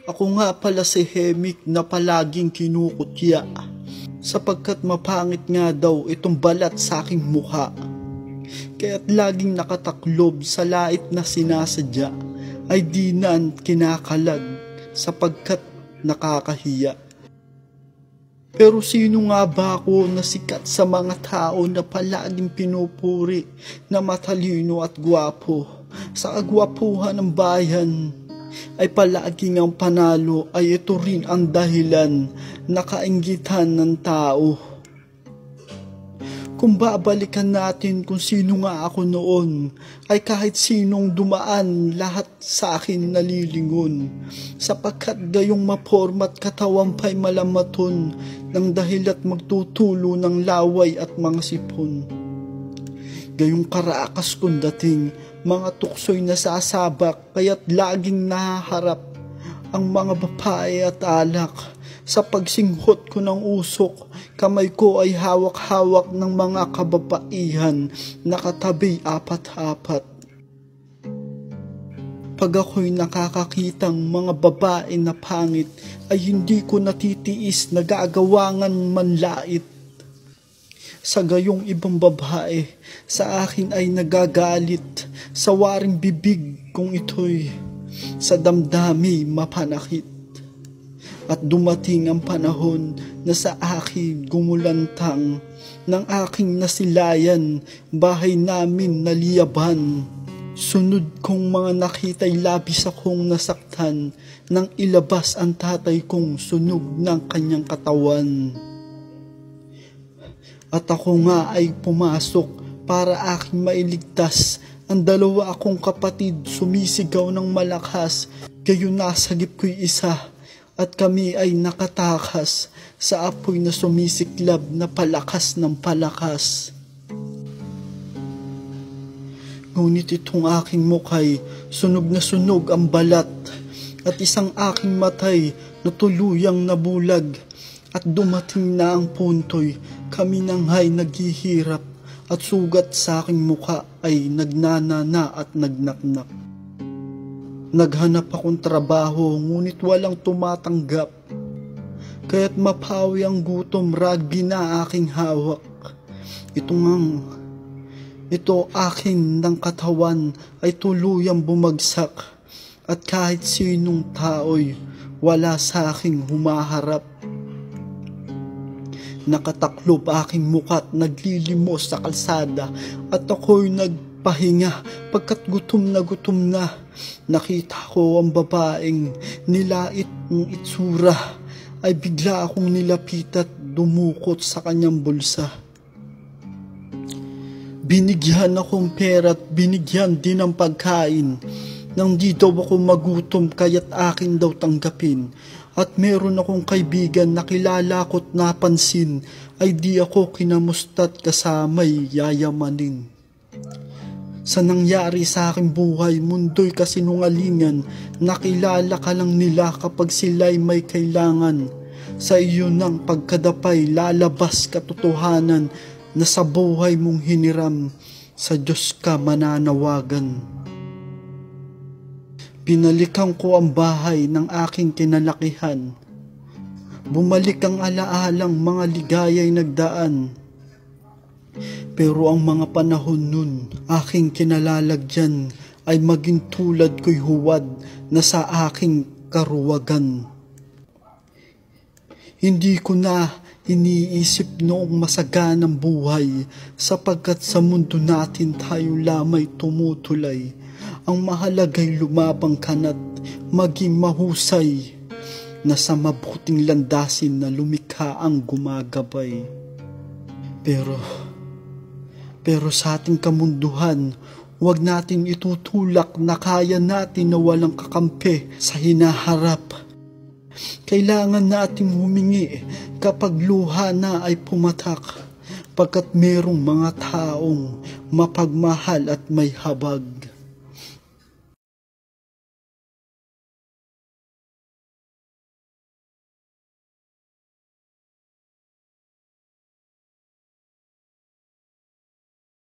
Ako nga pala si Hemik na palaging kinukutya, sapagkat mapangit nga daw itong balat sa aking mukha. Kaya't laging nakataklob sa lait na sinasadya, ay di na kinakalag sapagkat nakakahiya. Pero sino nga ba ako na sikat sa mga tao na palaging pinupuri na matalino at gwapo? Sa kagwapuhan ng bayan ay palaging ang panalo, ay ito rin ang dahilan na kainggitan ng tao. Kung babalikan natin kung sino nga ako noon, ay kahit sinong dumaan lahat sa akin nalilingon, sapagkat gayong mapormat katawan pa'y malamaton ng dahilat magtutulo ng laway at mga sipon. Gayong karakas kong dating, mga tukso'y nasasabak, kaya't laging nahaharap ang mga babae at alak. Sa pagsinghot ko ng usok, kamay ko ay hawak-hawak ng mga kababaihan, nakatabi apat-apat. Pag ako'y nakakakitang mga babae na pangit, ay hindi ko natitiis na gagawangan manlait. Sa gayong ibang babae, sa akin ay nagagalit, sa waring bibig kong ito'y sa damdami mapanakit. At dumating ang panahon na sa akin gumulantang ng aking nasilayan, bahay namin naliyaban. Sunod kong mga nakita'y labis akong nasaktan, nang ilabas ang tatay kong sunog ng kanyang katawan. At ako nga ay pumasok para aking mailigtas. Ang dalawa akong kapatid sumisigaw ng malakas, gayon nasagip ko'y isa, at kami ay nakatakas sa apoy na sumisiklab na palakas ng palakas. Ngunit itong aking mukhay, sunog na sunog ang balat, at isang aking matay na tuluyang nabulag. At dumating na ang punto'y kami nang ay naghihirap, at sugat sa aking mukha ay nagnanana at nagnaknak. Naghanap akong trabaho, ngunit walang tumatanggap, kaya't mapawi ang gutom, rugby na aking hawak. Ito akin ng katawan ay tuluyang bumagsak, at kahit sinong tao'y wala sa aking humaharap. Nakataklob aking muka't naglilimos sa kalsada, at ako'y nagpahinga pagkat gutom na. Nakita ko ang babaeng nilait ng itsura, ay bigla akong nilapit at dumukot sa kanyang bulsa. Binigyan akong pera at binigyan din ng pagkain. Nang di daw ako magutom, kaya't akin daw tanggapin. At meron akong kaibigan na kilala ko't napansin, ay di ako kinamusta't kasama'y yayamanin. Sa nangyari sa aking buhay, mundo'y kasinungalingan, nakilala ka lang nila kapag sila'y may kailangan. Sa iyo ng pagkadapay, lalabas katotohanan, na sa buhay mong hiniram, sa Diyos ka mananawagan. Binalikan ko ang bahay ng aking kinalakihan. Bumalik ang alaalang mga ligaya'y nagdaan. Pero ang mga panahon nun, aking kinalalagyan, ay maging tulad ko'y huwad na sa aking karuwagan. Hindi ko na iniisip noong masaganang buhay, sapagkat sa mundo natin tayo lamay tumutulay. Ang mahalaga'y lumabang kana't maging mahusay, na sa mabuting landasin na lumikha ang gumagabay. Pero sa ating kamunduhan, huwag natin itutulak na kaya natin na walang kakampi sa hinaharap. Kailangan nating humingi kapag luha na ay pumatak, pagkat merong mga taong mapagmahal at may habag.